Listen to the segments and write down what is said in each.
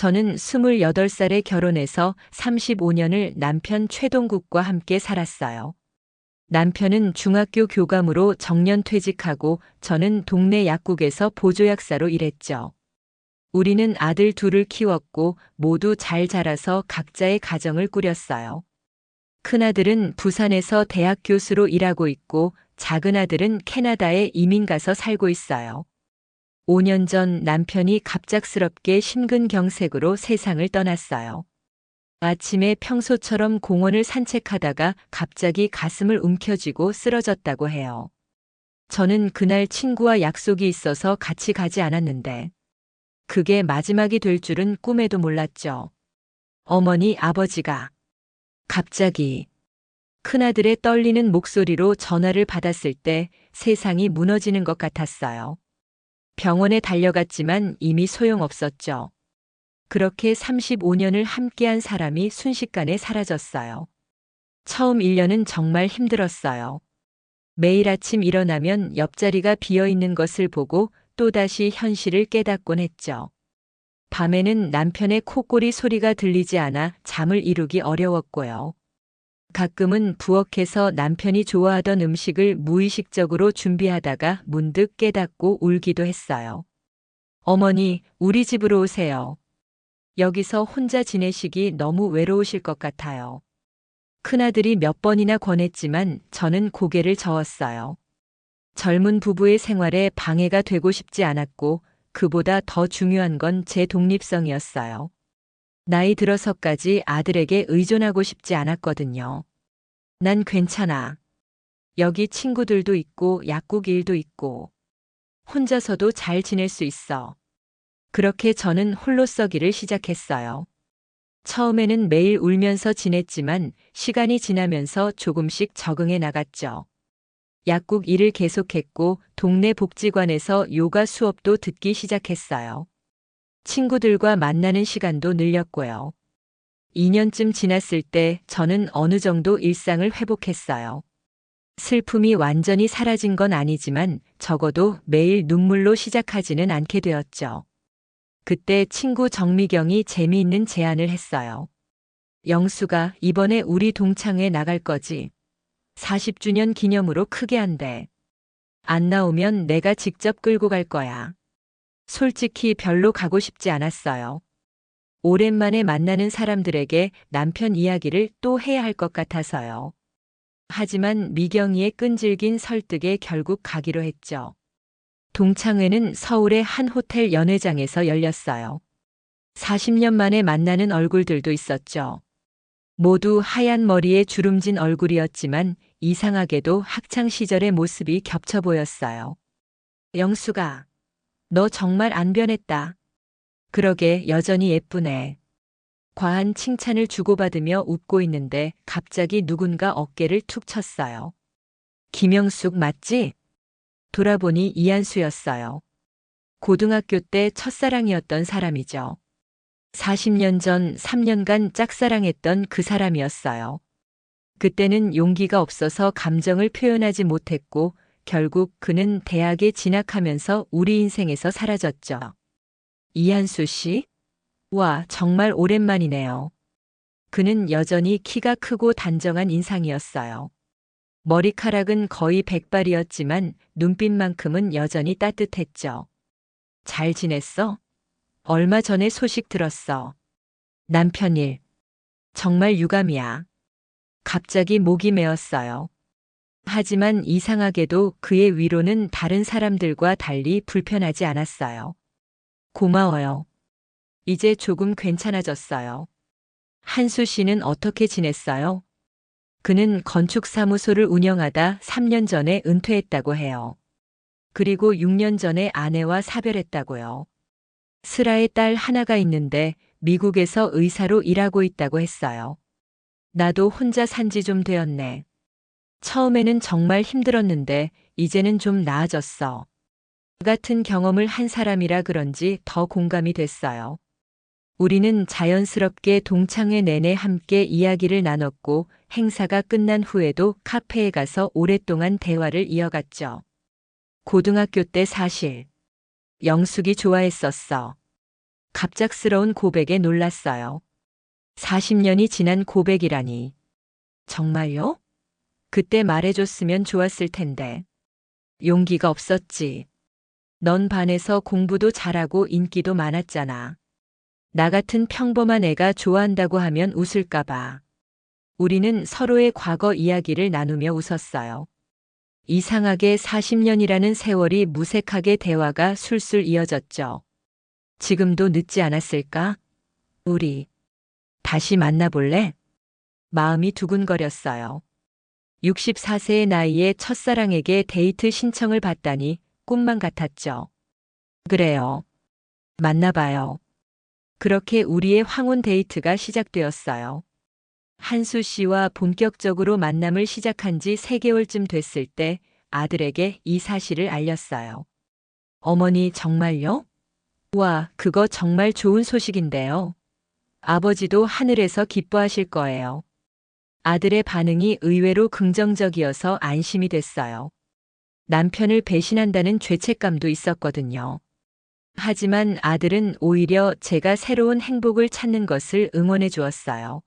저는 28살에 결혼해서 35년을 남편 최동국과 함께 살았어요. 남편은 중학교 교감으로 정년퇴직하고 저는 동네 약국에서 보조약사로 일했죠. 우리는 아들 둘을 키웠고 모두 잘 자라서 각자의 가정을 꾸렸어요. 큰아들은 부산에서 대학 교수로 일하고 있고 작은아들은 캐나다에 이민 가서 살고 있어요. 5년 전 남편이 갑작스럽게 심근경색으로 세상을 떠났어요. 아침에 평소처럼 공원을 산책하다가 갑자기 가슴을 움켜쥐고 쓰러졌다고 해요. 저는 그날 친구와 약속이 있어서 같이 가지 않았는데 그게 마지막이 될 줄은 꿈에도 몰랐죠. 어머니, 아버지가 갑자기 큰아들의 떨리는 목소리로 전화를 받았을 때 세상이 무너지는 것 같았어요. 병원에 달려갔지만 이미 소용없었죠. 그렇게 35년을 함께한 사람이 순식간에 사라졌어요. 처음 1년은 정말 힘들었어요. 매일 아침 일어나면 옆자리가 비어 있는 것을 보고 또다시 현실을 깨닫곤 했죠. 밤에는 남편의 콧소리 소리가 들리지 않아 잠을 이루기 어려웠고요. 가끔은 부엌에서 남편이 좋아하던 음식을 무의식적으로 준비하다가 문득 깨닫고 울기도 했어요. 어머니, 우리 집으로 오세요. 여기서 혼자 지내시기 너무 외로우실 것 같아요. 큰아들이 몇 번이나 권했지만 저는 고개를 저었어요. 젊은 부부의 생활에 방해가 되고 싶지 않았고 그보다 더 중요한 건 제 독립성이었어요. 나이 들어서까지 아들에게 의존하고 싶지 않았거든요. 난 괜찮아. 여기 친구들도 있고 약국 일도 있고 혼자서도 잘 지낼 수 있어. 그렇게 저는 홀로 서기를 시작했어요. 처음에는 매일 울면서 지냈지만 시간이 지나면서 조금씩 적응해 나갔죠. 약국 일을 계속했고 동네 복지관에서 요가 수업도 듣기 시작했어요. 친구들과 만나는 시간도 늘렸고요. 2년쯤 지났을 때 저는 어느 정도 일상을 회복했어요. 슬픔이 완전히 사라진 건 아니지만 적어도 매일 눈물로 시작하지는 않게 되었죠. 그때 친구 정미경이 재미있는 제안을 했어요. 영수가 이번에 우리 동창회 나갈 거지. 40주년 기념으로 크게 한대. 안 나오면 내가 직접 끌고 갈 거야. 솔직히 별로 가고 싶지 않았어요. 오랜만에 만나는 사람들에게 남편 이야기를 또 해야 할 것 같아서요. 하지만 미경이의 끈질긴 설득에 결국 가기로 했죠. 동창회는 서울의 한 호텔 연회장에서 열렸어요. 40년 만에 만나는 얼굴들도 있었죠. 모두 하얀 머리에 주름진 얼굴이었지만 이상하게도 학창 시절의 모습이 겹쳐 보였어요. 영수가, 너 정말 안 변했다. 그러게 여전히 예쁘네. 과한 칭찬을 주고받으며 웃고 있는데 갑자기 누군가 어깨를 툭 쳤어요. 김영숙 맞지? 돌아보니 이한수였어요. 고등학교 때 첫사랑이었던 사람이죠. 40년 전 3년간 짝사랑했던 그 사람이었어요. 그때는 용기가 없어서 감정을 표현하지 못했고 결국 그는 대학에 진학하면서 우리 인생에서 사라졌죠. 이한수 씨? 와, 정말 오랜만이네요. 그는 여전히 키가 크고 단정한 인상이었어요. 머리카락은 거의 백발이었지만 눈빛만큼은 여전히 따뜻했죠. 잘 지냈어? 얼마 전에 소식 들었어. 남편 일. 정말 유감이야. 갑자기 목이 메었어요. 하지만 이상하게도 그의 위로는 다른 사람들과 달리 불편하지 않았어요. 고마워요. 이제 조금 괜찮아졌어요. 한수 씨는 어떻게 지냈어요? 그는 건축사무소를 운영하다 3년 전에 은퇴했다고 해요. 그리고 6년 전에 아내와 사별했다고요. 슬아의 딸 하나가 있는데 미국에서 의사로 일하고 있다고 했어요. 나도 혼자 산지 좀 되었네. 처음에는 정말 힘들었는데 이제는 좀 나아졌어. 같은 경험을 한 사람이라 그런지 더 공감이 됐어요. 우리는 자연스럽게 동창회 내내 함께 이야기를 나눴고 행사가 끝난 후에도 카페에 가서 오랫동안 대화를 이어갔죠. 고등학교 때 사실 영숙이 좋아했었어. 갑작스러운 고백에 놀랐어요. 40년이 지난 고백이라니. 정말요? 그때 말해줬으면 좋았을 텐데. 용기가 없었지. 넌 반에서 공부도 잘하고 인기도 많았잖아. 나 같은 평범한 애가 좋아한다고 하면 웃을까봐. 우리는 서로의 과거 이야기를 나누며 웃었어요. 이상하게 40년이라는 세월이 무색하게 대화가 술술 이어졌죠. 지금도 늦지 않았을까? 우리 다시 만나볼래? 마음이 두근거렸어요. 64세의 나이에 첫사랑에게 데이트 신청을 받다니 꿈만 같았죠. 그래요. 만나봐요. 그렇게 우리의 황혼 데이트가 시작되었어요. 한수 씨와 본격적으로 만남을 시작한 지 3개월쯤 됐을 때 아들에게 이 사실을 알렸어요. 어머니 정말요? 와, 그거 정말 좋은 소식인데요. 아버지도 하늘에서 기뻐하실 거예요. 아들의 반응이 의외로 긍정적이어서 안심이 됐어요. 남편을 배신한다는 죄책감도 있었거든요. 하지만 아들은 오히려 제가 새로운 행복을 찾는 것을 응원해 주었어요.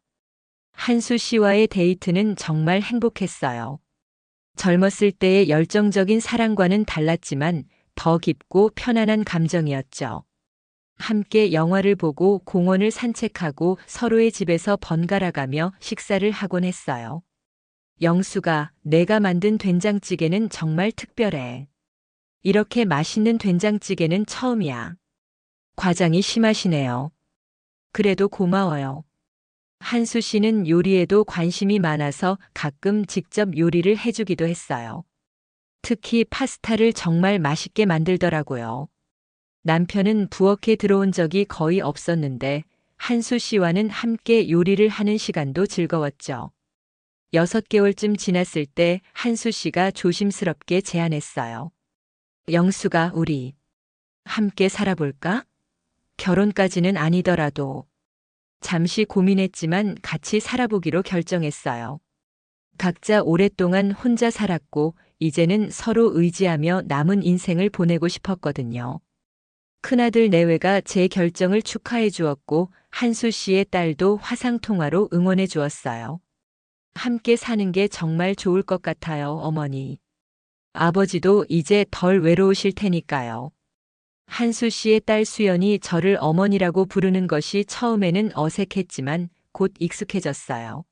한수 씨와의 데이트는 정말 행복했어요. 젊었을 때의 열정적인 사랑과는 달랐지만 더 깊고 편안한 감정이었죠. 함께 영화를 보고 공원을 산책하고 서로의 집에서 번갈아가며 식사를 하곤 했어요. 영수가 내가 만든 된장찌개는 정말 특별해. 이렇게 맛있는 된장찌개는 처음이야. 과장이 심하시네요. 그래도 고마워요. 한수 씨는 요리에도 관심이 많아서 가끔 직접 요리를 해주기도 했어요. 특히 파스타를 정말 맛있게 만들더라고요. 남편은 부엌에 들어온 적이 거의 없었는데 한수 씨와는 함께 요리를 하는 시간도 즐거웠죠. 6개월쯤 지났을 때 한수 씨가 조심스럽게 제안했어요. 영수가 우리 함께 살아볼까? 결혼까지는 아니더라도. 잠시 고민했지만 같이 살아보기로 결정했어요. 각자 오랫동안 혼자 살았고 이제는 서로 의지하며 남은 인생을 보내고 싶었거든요. 큰아들 내외가 제 결정을 축하해 주었고 한수 씨의 딸도 화상통화로 응원해 주었어요. 함께 사는 게 정말 좋을 것 같아요, 어머니. 아버지도 이제 덜 외로우실 테니까요. 한수 씨의 딸 수연이 저를 어머니라고 부르는 것이 처음에는 어색했지만 곧 익숙해졌어요.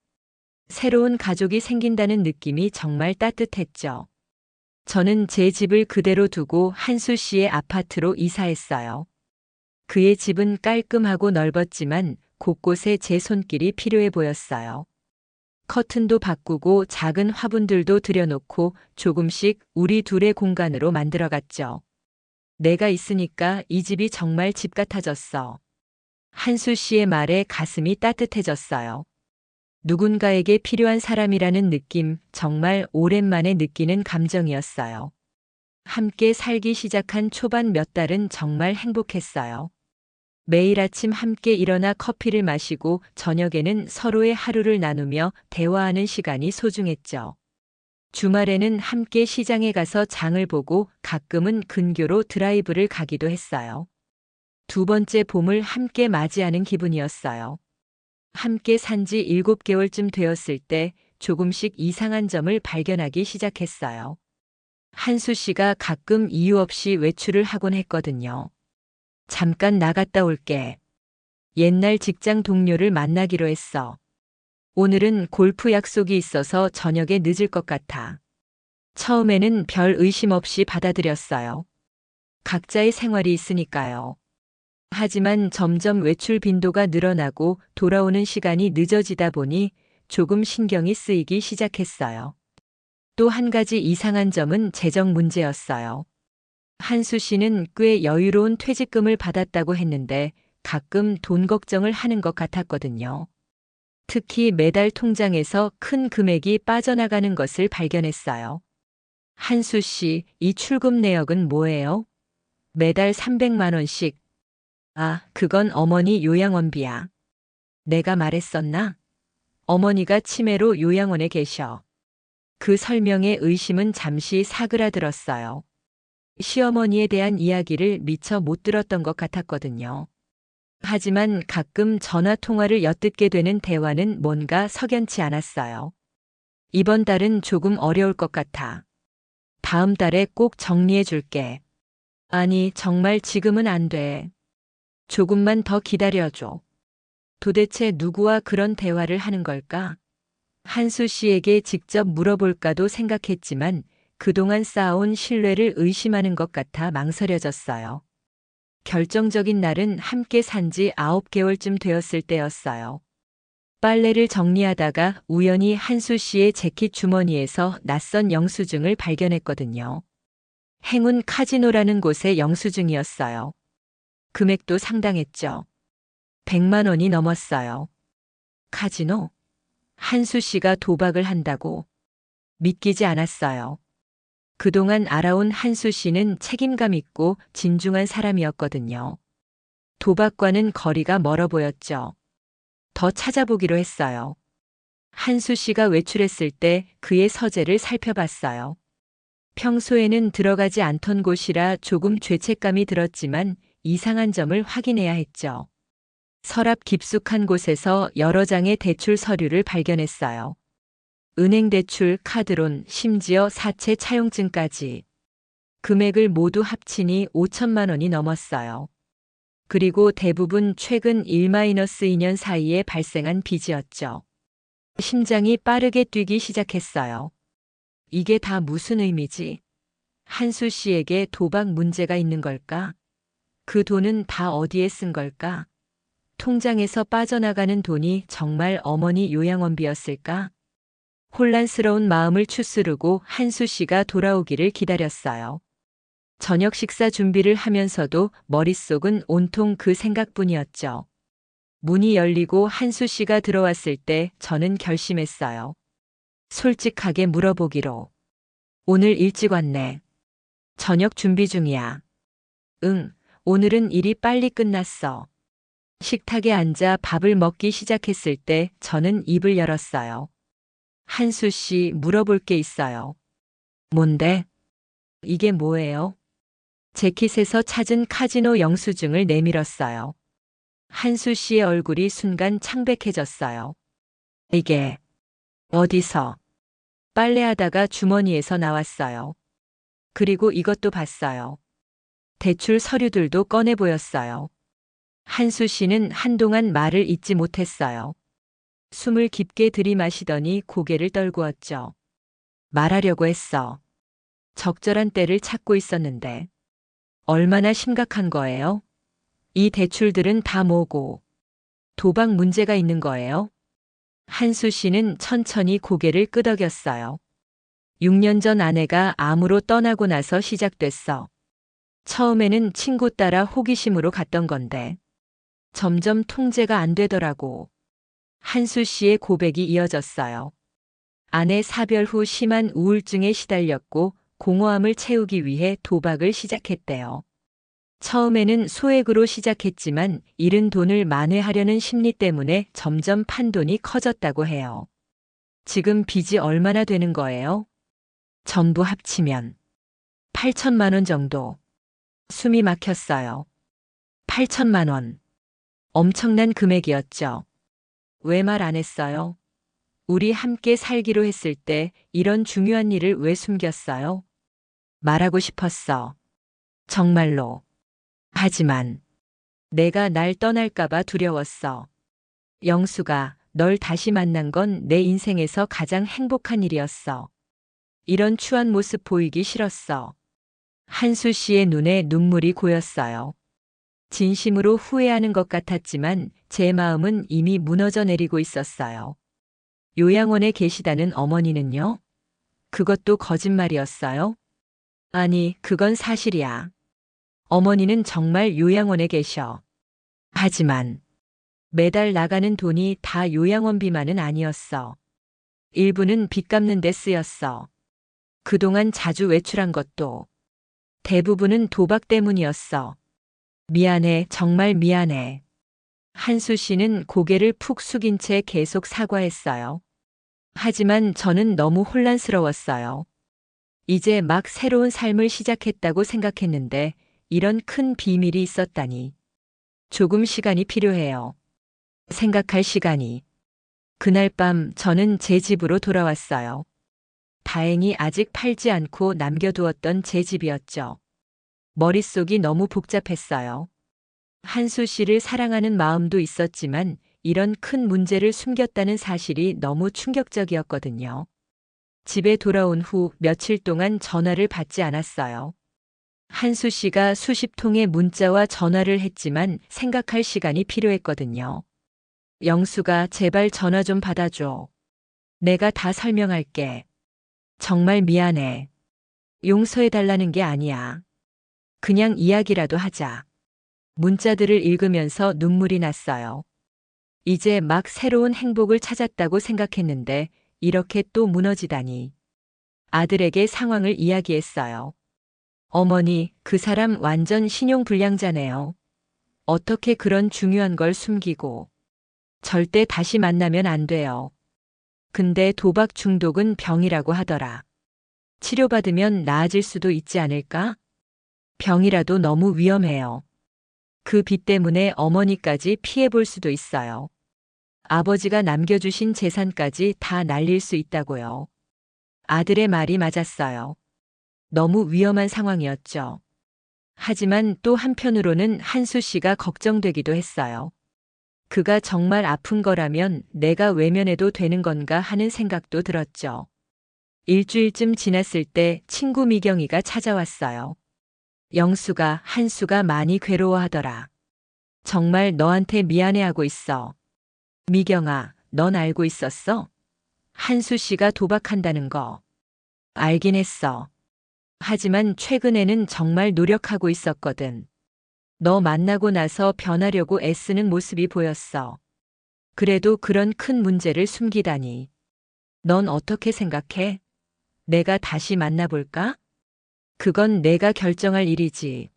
새로운 가족이 생긴다는 느낌이 정말 따뜻했죠. 저는 제 집을 그대로 두고 한수 씨의 아파트로 이사했어요. 그의 집은 깔끔하고 넓었지만 곳곳에 제 손길이 필요해 보였어요. 커튼도 바꾸고 작은 화분들도 들여놓고 조금씩 우리 둘의 공간으로 만들어갔죠. 내가 있으니까 이 집이 정말 집 같아졌어. 한수 씨의 말에 가슴이 따뜻해졌어요. 누군가에게 필요한 사람이라는 느낌, 정말 오랜만에 느끼는 감정이었어요. 함께 살기 시작한 초반 몇 달은 정말 행복했어요. 매일 아침 함께 일어나 커피를 마시고 저녁에는 서로의 하루를 나누며 대화하는 시간이 소중했죠. 주말에는 함께 시장에 가서 장을 보고 가끔은 근교로 드라이브를 가기도 했어요. 2번째 봄을 함께 맞이하는 기분이었어요. 함께 산지 7개월쯤 되었을 때 조금씩 이상한 점을 발견하기 시작했어요. 한수 씨가 가끔 이유 없이 외출을 하곤 했거든요. 잠깐 나갔다 올게. 옛날 직장 동료를 만나기로 했어. 오늘은 골프 약속이 있어서 저녁에 늦을 것 같아. 처음에는 별 의심 없이 받아들였어요. 각자의 생활이 있으니까요. 하지만 점점 외출 빈도가 늘어나고 돌아오는 시간이 늦어지다 보니 조금 신경이 쓰이기 시작했어요. 또 한 가지 이상한 점은 재정 문제였어요. 한수 씨는 꽤 여유로운 퇴직금을 받았다고 했는데 가끔 돈 걱정을 하는 것 같았거든요. 특히 매달 통장에서 큰 금액이 빠져나가는 것을 발견했어요. 한수 씨, 이 출금 내역은 뭐예요? 매달 300만 원씩. 아, 그건 어머니 요양원비야. 내가 말했었나? 어머니가 치매로 요양원에 계셔. 그 설명에 의심은 잠시 사그라들었어요. 시어머니에 대한 이야기를 미처 못 들었던 것 같았거든요. 하지만 가끔 전화 통화를 엿듣게 되는 대화는 뭔가 석연치 않았어요. 이번 달은 조금 어려울 것 같아. 다음 달에 꼭 정리해 줄게. 아니, 정말 지금은 안 돼. 조금만 더 기다려줘. 도대체 누구와 그런 대화를 하는 걸까? 한수 씨에게 직접 물어볼까도 생각했지만 그동안 쌓아온 신뢰를 의심하는 것 같아 망설여졌어요. 결정적인 날은 함께 산지 9개월쯤 되었을 때였어요. 빨래를 정리하다가 우연히 한수 씨의 재킷 주머니에서 낯선 영수증을 발견했거든요. 행운 카지노라는 곳의 영수증이었어요. 금액도 상당했죠. 100만 원이 넘었어요. 카지노? 한수 씨가 도박을 한다고 믿기지 않았어요. 그동안 알아온 한수 씨는 책임감 있고 진중한 사람이었거든요. 도박과는 거리가 멀어 보였죠. 더 찾아보기로 했어요. 한수 씨가 외출했을 때 그의 서재를 살펴봤어요. 평소에는 들어가지 않던 곳이라 조금 죄책감이 들었지만 이상한 점을 확인해야 했죠. 서랍 깊숙한 곳에서 여러 장의 대출 서류를 발견했어요. 은행 대출, 카드론, 심지어 사채 차용증까지. 금액을 모두 합치니 5천만 원이 넘었어요. 그리고 대부분 최근 1-2년 사이에 발생한 빚이었죠. 심장이 빠르게 뛰기 시작했어요. 이게 다 무슨 의미지? 한수 씨에게 도박 문제가 있는 걸까? 그 돈은 다 어디에 쓴 걸까? 통장에서 빠져나가는 돈이 정말 어머니 요양원비였을까? 혼란스러운 마음을 추스르고 한수 씨가 돌아오기를 기다렸어요. 저녁 식사 준비를 하면서도 머릿속은 온통 그 생각뿐이었죠. 문이 열리고 한수 씨가 들어왔을 때 저는 결심했어요. 솔직하게 물어보기로. 오늘 일찍 왔네. 저녁 준비 중이야. 응, 오늘은 일이 빨리 끝났어. 식탁에 앉아 밥을 먹기 시작했을 때 저는 입을 열었어요. 한수 씨, 물어볼 게 있어요. 뭔데? 이게 뭐예요? 재킷에서 찾은 카지노 영수증을 내밀었어요. 한수 씨의 얼굴이 순간 창백해졌어요. 이게 어디서? 빨래하다가 주머니에서 나왔어요. 그리고 이것도 봤어요. 대출 서류들도 꺼내 보였어요. 한수 씨는 한동안 말을 잇지 못했어요. 숨을 깊게 들이마시더니 고개를 떨구었죠. 말하려고 했어. 적절한 때를 찾고 있었는데. 얼마나 심각한 거예요? 이 대출들은 다 뭐고? 도박 문제가 있는 거예요? 한수 씨는 천천히 고개를 끄덕였어요. 6년 전 아내가 암으로 떠나고 나서 시작됐어. 처음에는 친구 따라 호기심으로 갔던 건데. 점점 통제가 안 되더라고. 한수 씨의 고백이 이어졌어요. 아내 사별 후 심한 우울증에 시달렸고 공허함을 채우기 위해 도박을 시작했대요. 처음에는 소액으로 시작했지만 잃은 돈을 만회하려는 심리 때문에 점점 판돈이 커졌다고 해요. 지금 빚이 얼마나 되는 거예요? 전부 합치면 8천만 원 정도. 숨이 막혔어요. 8천만 원. 엄청난 금액이었죠. 왜 말 안 했어요? 우리 함께 살기로 했을 때 이런 중요한 일을 왜 숨겼어요? 말하고 싶었어. 정말로. 하지만 내가 날 떠날까봐 두려웠어. 영수가 널 다시 만난 건 내 인생에서 가장 행복한 일이었어. 이런 추한 모습 보이기 싫었어. 한수 씨의 눈에 눈물이 고였어요. 진심으로 후회하는 것 같았지만 제 마음은 이미 무너져 내리고 있었어요. 요양원에 계시다는 어머니는요? 그것도 거짓말이었어요? 아니, 그건 사실이야. 어머니는 정말 요양원에 계셔. 하지만 매달 나가는 돈이 다 요양원비만은 아니었어. 일부는 빚 갚는 데 쓰였어. 그동안 자주 외출한 것도. 대부분은 도박 때문이었어. 미안해, 정말 미안해. 한수 씨는 고개를 푹 숙인 채 계속 사과했어요. 하지만 저는 너무 혼란스러웠어요. 이제 막 새로운 삶을 시작했다고 생각했는데 이런 큰 비밀이 있었다니. 조금 시간이 필요해요. 생각할 시간이. 그날 밤 저는 제 집으로 돌아왔어요. 다행히 아직 팔지 않고 남겨두었던 제 집이었죠. 머릿속이 너무 복잡했어요. 한수 씨를 사랑하는 마음도 있었지만 이런 큰 문제를 숨겼다는 사실이 너무 충격적이었거든요. 집에 돌아온 후 며칠 동안 전화를 받지 않았어요. 한수 씨가 수십 통의 문자와 전화를 했지만 생각할 시간이 필요했거든요. 영수가 제발 전화 좀 받아줘. 내가 다 설명할게. 정말 미안해. 용서해달라는 게 아니야. 그냥 이야기라도 하자. 문자들을 읽으면서 눈물이 났어요. 이제 막 새로운 행복을 찾았다고 생각했는데 이렇게 또 무너지다니. 아들에게 상황을 이야기했어요. 어머니, 그 사람 완전 신용불량자네요. 어떻게 그런 중요한 걸 숨기고. 절대 다시 만나면 안 돼요. 근데 도박 중독은 병이라고 하더라. 치료받으면 나아질 수도 있지 않을까? 병이라도 너무 위험해요. 그 빚 때문에 어머니까지 피해볼 수도 있어요. 아버지가 남겨주신 재산까지 다 날릴 수 있다고요. 아들의 말이 맞았어요. 너무 위험한 상황이었죠. 하지만 또 한편으로는 한수 씨가 걱정되기도 했어요. 그가 정말 아픈 거라면 내가 외면해도 되는 건가 하는 생각도 들었죠. 일주일쯤 지났을 때 친구 미경이가 찾아왔어요. 영수가 한수가 많이 괴로워하더라. 정말 너한테 미안해하고 있어. 미경아, 넌 알고 있었어? 한수 씨가 도박한다는 거. 알긴 했어. 하지만 최근에는 정말 노력하고 있었거든. 너 만나고 나서 변하려고 애쓰는 모습이 보였어. 그래도 그런 큰 문제를 숨기다니. 넌 어떻게 생각해? 내가 다시 만나볼까? 그건 내가 결정할 일이지.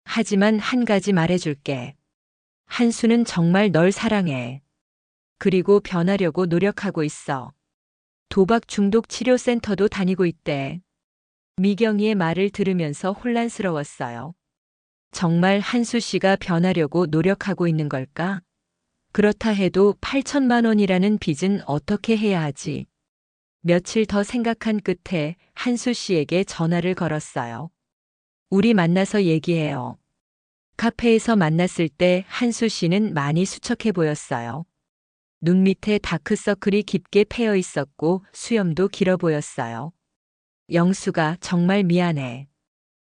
하지만 한 가지 말해줄게. 한수는 정말 널 사랑해. 그리고 변하려고 노력하고 있어. 도박 중독 치료센터도 다니고 있대. 미경이의 말을 들으면서 혼란스러웠어요. 정말 한수 씨가 변하려고 노력하고 있는 걸까? 그렇다 해도 8천만 원이라는 빚은 어떻게 해야 하지? 며칠 더 생각한 끝에 한수 씨에게 전화를 걸었어요. 우리 만나서 얘기해요. 카페에서 만났을 때 한수 씨는 많이 수척해 보였어요. 눈 밑에 다크서클이 깊게 패여 있었고 수염도 길어 보였어요. 영수가 정말 미안해.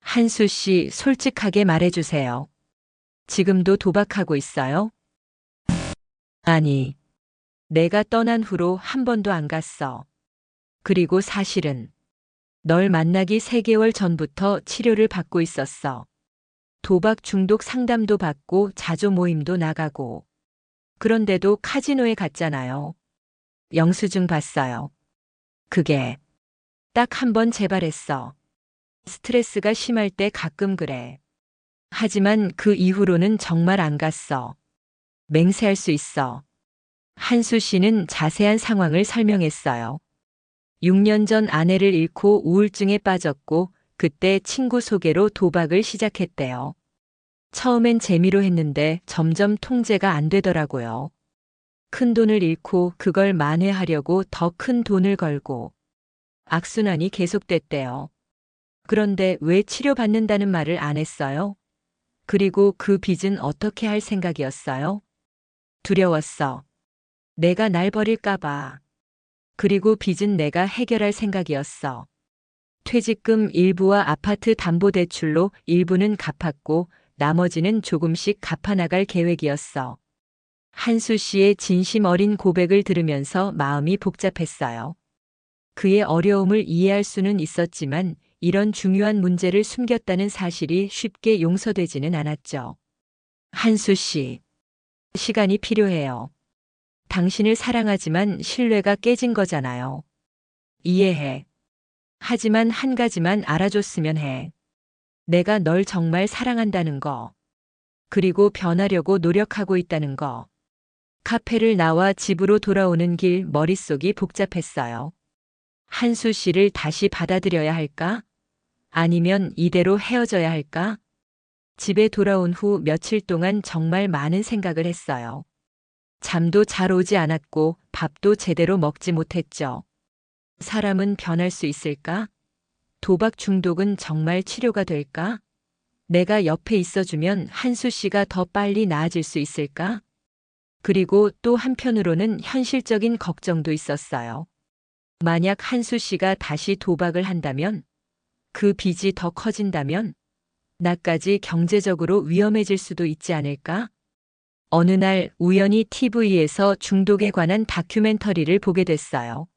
한수 씨, 솔직하게 말해주세요. 지금도 도박하고 있어요? 아니, 내가 떠난 후로 한 번도 안 갔어. 그리고 사실은 널 만나기 3개월 전부터 치료를 받고 있었어. 도박 중독 상담도 받고 자조 모임도 나가고. 그런데도 카지노에 갔잖아요. 영수증 봤어요. 그게 딱 한 번 재발했어. 스트레스가 심할 때 가끔 그래. 하지만 그 이후로는 정말 안 갔어. 맹세할 수 있어. 한수 씨는 자세한 상황을 설명했어요. 6년 전 아내를 잃고 우울증에 빠졌고 그때 친구 소개로 도박을 시작했대요. 처음엔 재미로 했는데 점점 통제가 안 되더라고요. 큰 돈을 잃고 그걸 만회하려고 더 큰 돈을 걸고 악순환이 계속됐대요. 그런데 왜 치료받는다는 말을 안 했어요? 그리고 그 빚은 어떻게 할 생각이었어요? 두려웠어. 내가 날 버릴까봐. 그리고 빚은 내가 해결할 생각이었어. 퇴직금 일부와 아파트 담보대출로 일부는 갚았고 나머지는 조금씩 갚아나갈 계획이었어. 한수 씨의 진심 어린 고백을 들으면서 마음이 복잡했어요. 그의 어려움을 이해할 수는 있었지만 이런 중요한 문제를 숨겼다는 사실이 쉽게 용서되지는 않았죠. 한수 씨, 시간이 필요해요. 당신을 사랑하지만 신뢰가 깨진 거잖아요. 이해해. 하지만 한 가지만 알아줬으면 해. 내가 널 정말 사랑한다는 거. 그리고 변하려고 노력하고 있다는 거. 카페를 나와 집으로 돌아오는 길 머릿속이 복잡했어요. 한수 씨를 다시 받아들여야 할까? 아니면 이대로 헤어져야 할까? 집에 돌아온 후 며칠 동안 정말 많은 생각을 했어요. 잠도 잘 오지 않았고 밥도 제대로 먹지 못했죠. 사람은 변할 수 있을까? 도박 중독은 정말 치료가 될까? 내가 옆에 있어주면 한수 씨가 더 빨리 나아질 수 있을까? 그리고 또 한편으로는 현실적인 걱정도 있었어요. 만약 한수 씨가 다시 도박을 한다면, 그 빚이 더 커진다면, 나까지 경제적으로 위험해질 수도 있지 않을까? 어느 날 우연히 TV에서 중독에 관한 다큐멘터리를 보게 됐어요.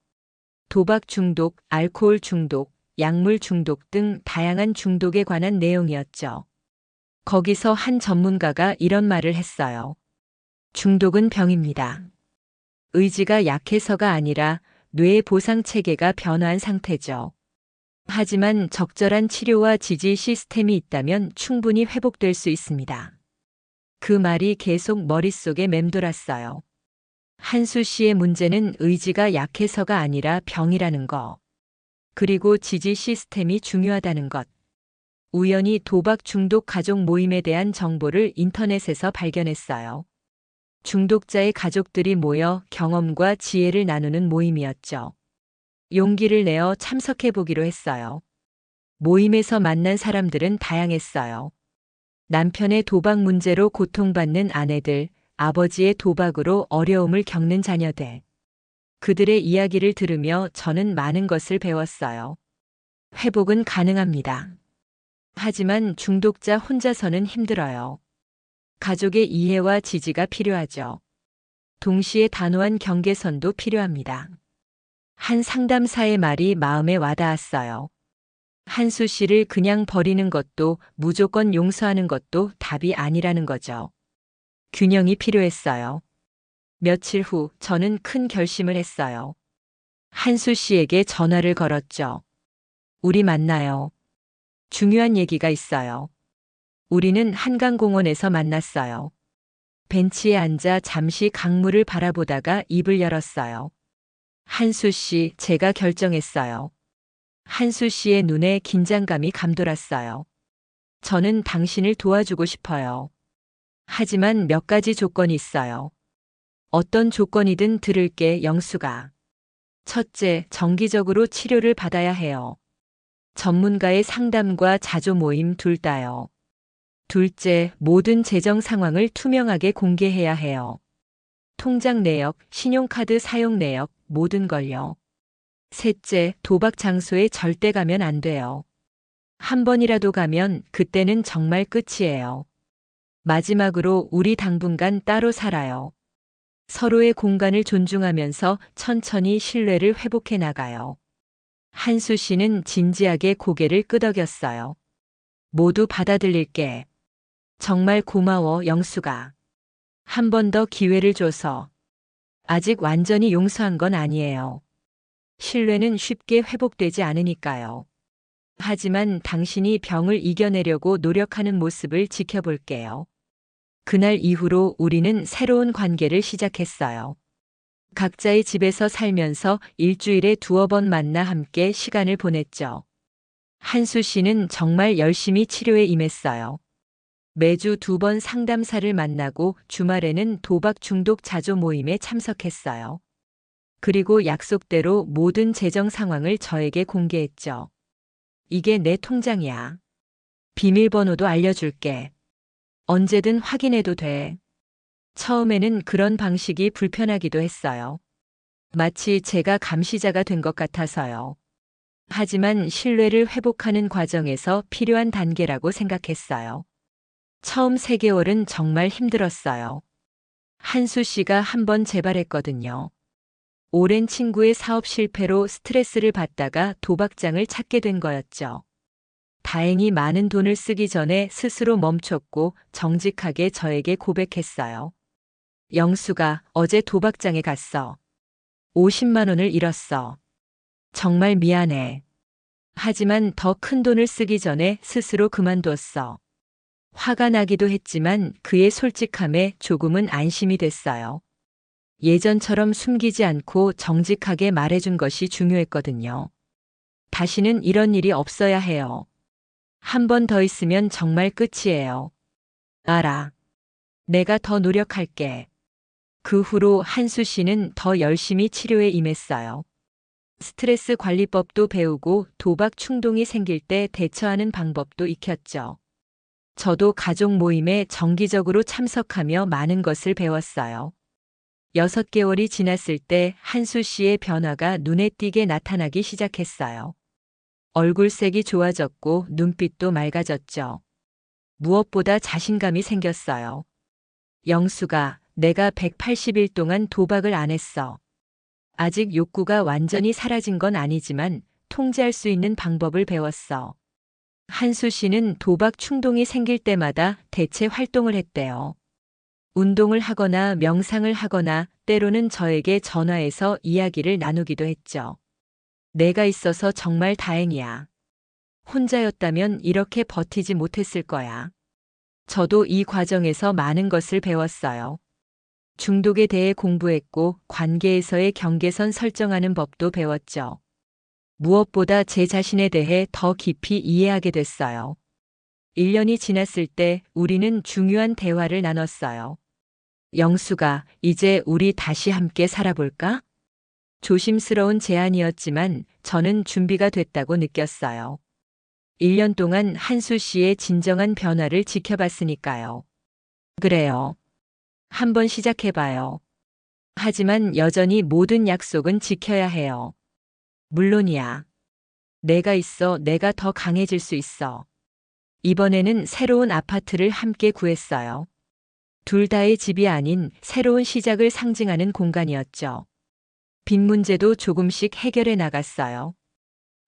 도박 중독, 알코올 중독, 약물 중독 등 다양한 중독에 관한 내용이었죠. 거기서 한 전문가가 이런 말을 했어요. 중독은 병입니다. 의지가 약해서가 아니라 뇌의 보상 체계가 변화한 상태죠. 하지만 적절한 치료와 지지 시스템이 있다면 충분히 회복될 수 있습니다. 그 말이 계속 머릿속에 맴돌았어요. 한수 씨의 문제는 의지가 약해서가 아니라 병이라는 거. 그리고 지지 시스템이 중요하다는 것. 우연히 도박 중독 가족 모임에 대한 정보를 인터넷에서 발견했어요. 중독자의 가족들이 모여 경험과 지혜를 나누는 모임이었죠. 용기를 내어 참석해 보기로 했어요. 모임에서 만난 사람들은 다양했어요. 남편의 도박 문제로 고통받는 아내들, 아버지의 도박으로 어려움을 겪는 자녀들. 그들의 이야기를 들으며 저는 많은 것을 배웠어요. 회복은 가능합니다. 하지만 중독자 혼자서는 힘들어요. 가족의 이해와 지지가 필요하죠. 동시에 단호한 경계선도 필요합니다. 한 상담사의 말이 마음에 와닿았어요. 한수 씨를 그냥 버리는 것도 무조건 용서하는 것도 답이 아니라는 거죠. 균형이 필요했어요. 며칠 후 저는 큰 결심을 했어요. 한수 씨에게 전화를 걸었죠. 우리 만나요. 중요한 얘기가 있어요. 우리는 한강공원에서 만났어요. 벤치에 앉아 잠시 강물을 바라보다가 입을 열었어요. 한수 씨, 제가 결정했어요. 한수 씨의 눈에 긴장감이 감돌았어요. 저는 당신을 도와주고 싶어요. 하지만 몇 가지 조건이 있어요. 어떤 조건이든 들을게, 영수가. 첫째, 정기적으로 치료를 받아야 해요. 전문가의 상담과 자조 모임 둘 다요. 둘째, 모든 재정 상황을 투명하게 공개해야 해요. 통장 내역, 신용카드 사용 내역, 모든 걸요. 셋째, 도박 장소에 절대 가면 안 돼요. 한 번이라도 가면 그때는 정말 끝이에요. 마지막으로 우리 당분간 따로 살아요. 서로의 공간을 존중하면서 천천히 신뢰를 회복해 나가요. 한수 씨는 진지하게 고개를 끄덕였어요. 모두 받아들일게. 정말 고마워, 영수가. 한 번 더 기회를 줘서. 아직 완전히 용서한 건 아니에요. 신뢰는 쉽게 회복되지 않으니까요. 하지만 당신이 병을 이겨내려고 노력하는 모습을 지켜볼게요. 그날 이후로 우리는 새로운 관계를 시작했어요. 각자의 집에서 살면서 일주일에 2번 만나 함께 시간을 보냈죠. 한수 씨는 정말 열심히 치료에 임했어요. 매주 2번 상담사를 만나고 주말에는 도박 중독 자조 모임에 참석했어요. 그리고 약속대로 모든 재정 상황을 저에게 공개했죠. 이게 내 통장이야. 비밀번호도 알려줄게. 언제든 확인해도 돼. 처음에는 그런 방식이 불편하기도 했어요. 마치 제가 감시자가 된 것 같아서요. 하지만 신뢰를 회복하는 과정에서 필요한 단계라고 생각했어요. 처음 3개월은 정말 힘들었어요. 한수 씨가 한 번 재발했거든요. 오랜 친구의 사업 실패로 스트레스를 받다가 도박장을 찾게 된 거였죠. 다행히 많은 돈을 쓰기 전에 스스로 멈췄고 정직하게 저에게 고백했어요. 영수가 어제 도박장에 갔어. 50만 원을 잃었어. 정말 미안해. 하지만 더 큰 돈을 쓰기 전에 스스로 그만뒀어. 화가 나기도 했지만 그의 솔직함에 조금은 안심이 됐어요. 예전처럼 숨기지 않고 정직하게 말해준 것이 중요했거든요. 다시는 이런 일이 없어야 해요. 한 번 더 있으면 정말 끝이에요. 알아. 내가 더 노력할게. 그 후로 한수 씨는 더 열심히 치료에 임했어요. 스트레스 관리법도 배우고 도박 충동이 생길 때 대처하는 방법도 익혔죠. 저도 가족 모임에 정기적으로 참석하며 많은 것을 배웠어요. 6개월이 지났을 때 한수 씨의 변화가 눈에 띄게 나타나기 시작했어요. 얼굴색이 좋아졌고 눈빛도 맑아졌죠. 무엇보다 자신감이 생겼어요. 영수가, 내가 180일 동안 도박을 안 했어. 아직 욕구가 완전히 사라진 건 아니지만 통제할 수 있는 방법을 배웠어. 한수 씨는 도박 충동이 생길 때마다 대체 활동을 했대요. 운동을 하거나 명상을 하거나 때로는 저에게 전화해서 이야기를 나누기도 했죠. 내가 있어서 정말 다행이야. 혼자였다면 이렇게 버티지 못했을 거야. 저도 이 과정에서 많은 것을 배웠어요. 중독에 대해 공부했고 관계에서의 경계선 설정하는 법도 배웠죠. 무엇보다 제 자신에 대해 더 깊이 이해하게 됐어요. 1년이 지났을 때 우리는 중요한 대화를 나눴어요. 영수가, 이제 우리 다시 함께 살아볼까? 조심스러운 제안이었지만 저는 준비가 됐다고 느꼈어요. 1년 동안 한수 씨의 진정한 변화를 지켜봤으니까요. 그래요. 한번 시작해봐요. 하지만 여전히 모든 약속은 지켜야 해요. 물론이야. 내가 있어, 내가 더 강해질 수 있어. 이번에는 새로운 아파트를 함께 구했어요. 둘 다의 집이 아닌 새로운 시작을 상징하는 공간이었죠. 빚 문제도 조금씩 해결해 나갔어요.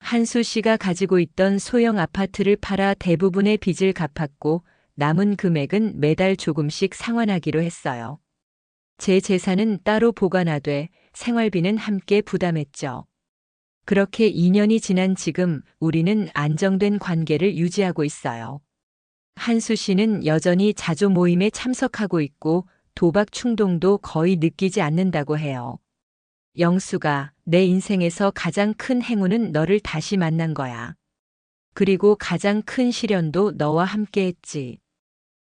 한수 씨가 가지고 있던 소형 아파트를 팔아 대부분의 빚을 갚았고 남은 금액은 매달 조금씩 상환하기로 했어요. 제 재산은 따로 보관하되 생활비는 함께 부담했죠. 그렇게 2년이 지난 지금 우리는 안정된 관계를 유지하고 있어요. 한수 씨는 여전히 자조 모임에 참석하고 있고 도박 충동도 거의 느끼지 않는다고 해요. 영수가, 내 인생에서 가장 큰 행운은 너를 다시 만난 거야. 그리고 가장 큰 시련도 너와 함께 했지.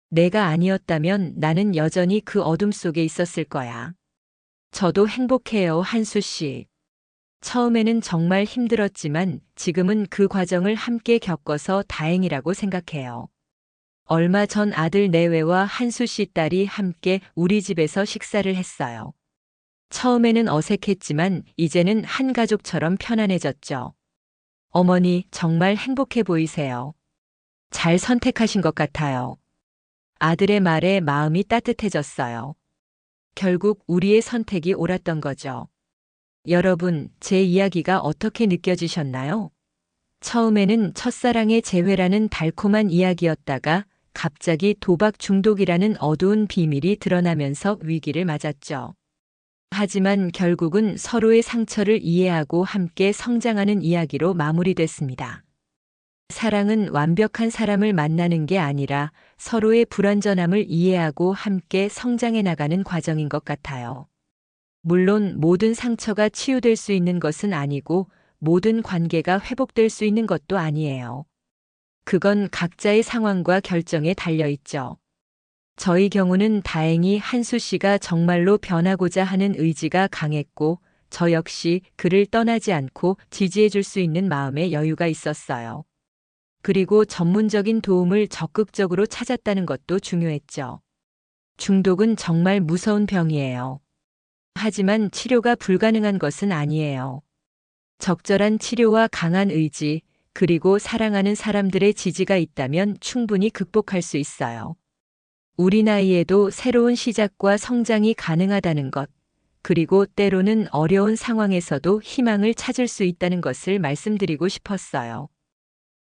내가 아니었다면 나는 여전히 그 어둠 속에 있었을 거야. 저도 행복해요, 한수 씨. 처음에는 정말 힘들었지만 지금은 그 과정을 함께 겪어서 다행이라고 생각해요. 얼마 전 아들 내외와 한수 씨 딸이 함께 우리 집에서 식사를 했어요. 처음에는 어색했지만 이제는 한 가족처럼 편안해졌죠. 어머니, 정말 행복해 보이세요. 잘 선택하신 것 같아요. 아들의 말에 마음이 따뜻해졌어요. 결국 우리의 선택이 옳았던 거죠. 여러분, 제 이야기가 어떻게 느껴지셨나요? 처음에는 첫사랑의 재회라는 달콤한 이야기였다가 갑자기 도박 중독이라는 어두운 비밀이 드러나면서 위기를 맞았죠. 하지만 결국은 서로의 상처를 이해하고 함께 성장하는 이야기로 마무리됐습니다. 사랑은 완벽한 사람을 만나는 게 아니라 서로의 불완전함을 이해하고 함께 성장해 나가는 과정인 것 같아요. 물론 모든 상처가 치유될 수 있는 것은 아니고 모든 관계가 회복될 수 있는 것도 아니에요. 그건 각자의 상황과 결정에 달려 있죠. 저희 경우는 다행히 한수 씨가 정말로 변하고자 하는 의지가 강했고 저 역시 그를 떠나지 않고 지지해 줄 수 있는 마음의 여유가 있었어요. 그리고 전문적인 도움을 적극적으로 찾았다는 것도 중요했죠. 중독은 정말 무서운 병이에요. 하지만 치료가 불가능한 것은 아니에요. 적절한 치료와 강한 의지, 그리고 사랑하는 사람들의 지지가 있다면 충분히 극복할 수 있어요. 우리 나이에도 새로운 시작과 성장이 가능하다는 것, 그리고 때로는 어려운 상황에서도 희망을 찾을 수 있다는 것을 말씀드리고 싶었어요.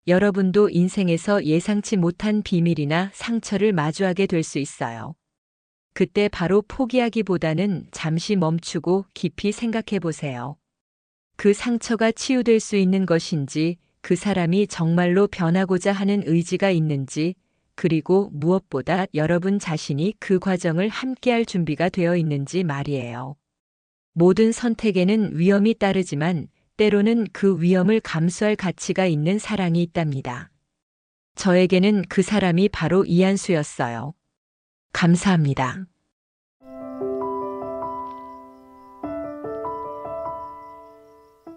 여러분도 인생에서 예상치 못한 비밀이나 상처를 마주하게 될 수 있어요. 그때 바로 포기하기보다는 잠시 멈추고 깊이 생각해 보세요. 그 상처가 치유될 수 있는 것인지, 그 사람이 정말로 변하고자 하는 의지가 있는지, 그리고 무엇보다 여러분 자신이 그 과정을 함께할 준비가 되어 있는지 말이에요. 모든 선택에는 위험이 따르지만 때로는 그 위험을 감수할 가치가 있는 사랑이 있답니다. 저에게는 그 사람이 바로 이한수였어요. 감사합니다.